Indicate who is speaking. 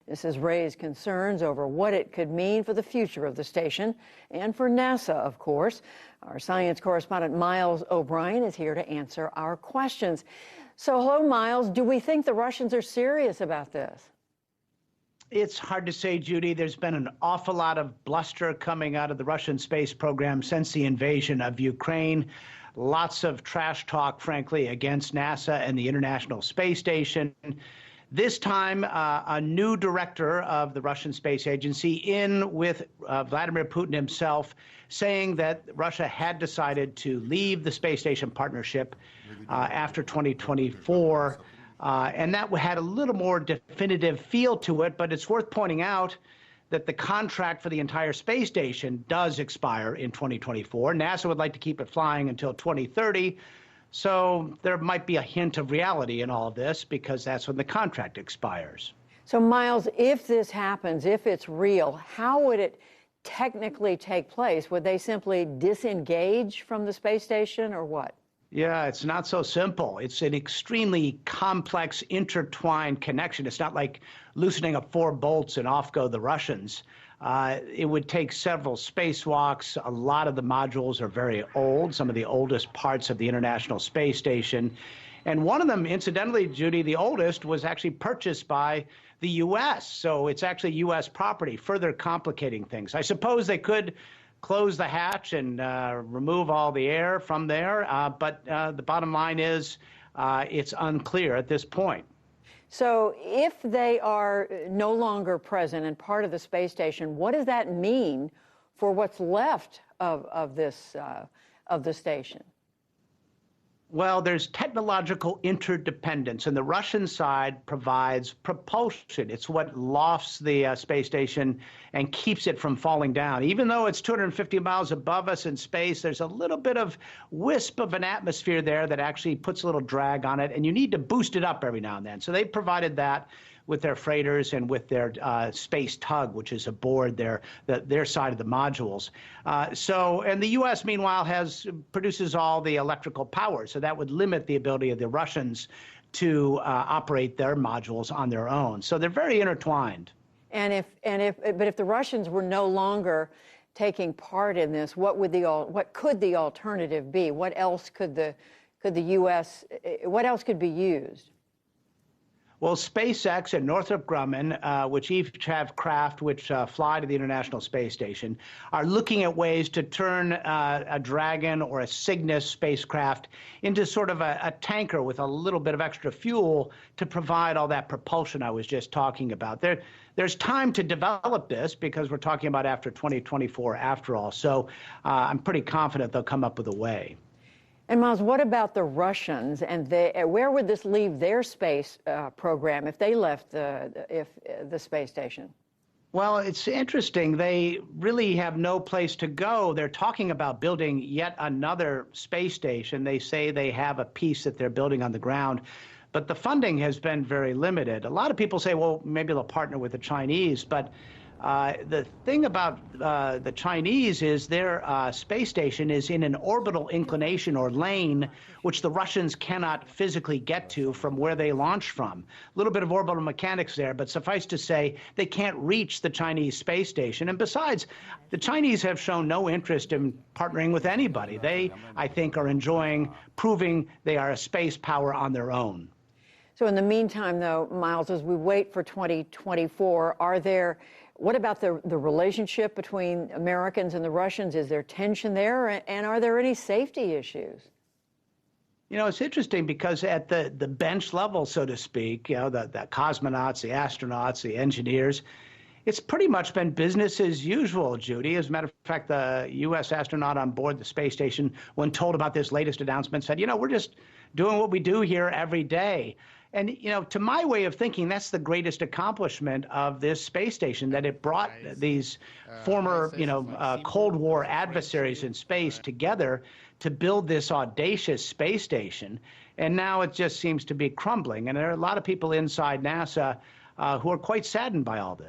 Speaker 1: This has raised concerns over what it could mean for the future of the station and for NASA, of course. Our science correspondent Miles O'Brien is here to answer our questions. So, hello, Miles. Do we think the Russians are serious about this?
Speaker 2: It's hard to say, Judy. There's been an awful lot of bluster coming out of the Russian space program since the invasion of Ukraine. Lots of trash talk, frankly, against NASA and the International Space Station. This time, a new director of the Russian Space Agency in with Vladimir Putin himself, saying that Russia had decided to leave the space station partnership after 2024. And that had a little more definitive feel to it, but it's worth pointing out that the contract for the entire space station does expire in 2024. NASA would like to keep it flying until 2030. So there might be a hint of reality in all of this because that's when the contract expires.
Speaker 1: So, Miles, if this happens, if it's real, how would it technically take place? Would they simply disengage from the space station or what?
Speaker 2: Yeah, it's not so simple. It's an extremely complex, intertwined connection. It's not like loosening up 4 bolts and off go the Russians. It would take several spacewalks. A lot of the modules are very old, some of the oldest parts of the International Space Station. And one of them, incidentally, Judy, the oldest, was actually purchased by the U.S. So it's actually U.S. property, further complicating things. I suppose they could close the hatch and remove all the air from there. But the bottom line is it's unclear at this point.
Speaker 1: So if they are no longer present and part of the space station, what does that mean for what's left of the station?
Speaker 2: Well, there's technological interdependence, and the Russian side provides propulsion. It's what lofts the space station and keeps it from falling down. Even though it's 250 miles above us in space, there's a little bit of wisp of an atmosphere there that actually puts a little drag on it, and you need to boost it up every now and then. So they provided that with their freighters and with their space tug, which is aboard their side of the modules. And the U.S., meanwhile, produces all the electrical power, so that would limit the ability of the Russians to operate their modules on their own. So they're very intertwined.
Speaker 1: But if the Russians were no longer taking part in this, what could the alternative be? What else could the U.S. What else could be used?
Speaker 2: Well, SpaceX and Northrop Grumman, which each have craft which fly to the International Space Station, are looking at ways to turn a Dragon or a Cygnus spacecraft into sort of a tanker with a little bit of extra fuel to provide all that propulsion I was just talking about. There's time to develop this because we're talking about after 2024 after all. So I'm pretty confident they'll come up with a way.
Speaker 1: And Miles, what about the Russians? And where would this leave their space program if they left the space station?
Speaker 2: Well, it's interesting. They really have no place to go. They're talking about building yet another space station. They say they have a piece that they're building on the ground, but the funding has been very limited. A lot of people say, well, maybe they'll partner with the Chinese, but the thing about the Chinese is their space station is in an orbital inclination or lane, which the Russians cannot physically get to from where they launch from. A little bit of orbital mechanics there, but suffice to say, they can't reach the Chinese space station. And besides, the Chinese have shown no interest in partnering with anybody. They, I think, are enjoying proving they are a space power on their own.
Speaker 1: So in the meantime, though, Miles, as we wait for 2024, what about the relationship between Americans and the Russians? Is there tension there? And are there any safety issues?
Speaker 2: You know, it's interesting because at the bench level, so to speak, you know, the cosmonauts, the astronauts, the engineers, it's pretty much been business as usual, Judy. As a matter of fact, the U.S. astronaut on board the space station, when told about this latest announcement, said, you know, we're just doing what we do here every day. And, you know, to my way of thinking, that's the greatest accomplishment of this space station, that it brought these former, Cold War adversaries in space together to build this audacious space station. And now it just seems to be crumbling. And there are a lot of people inside NASA who are quite saddened by all this.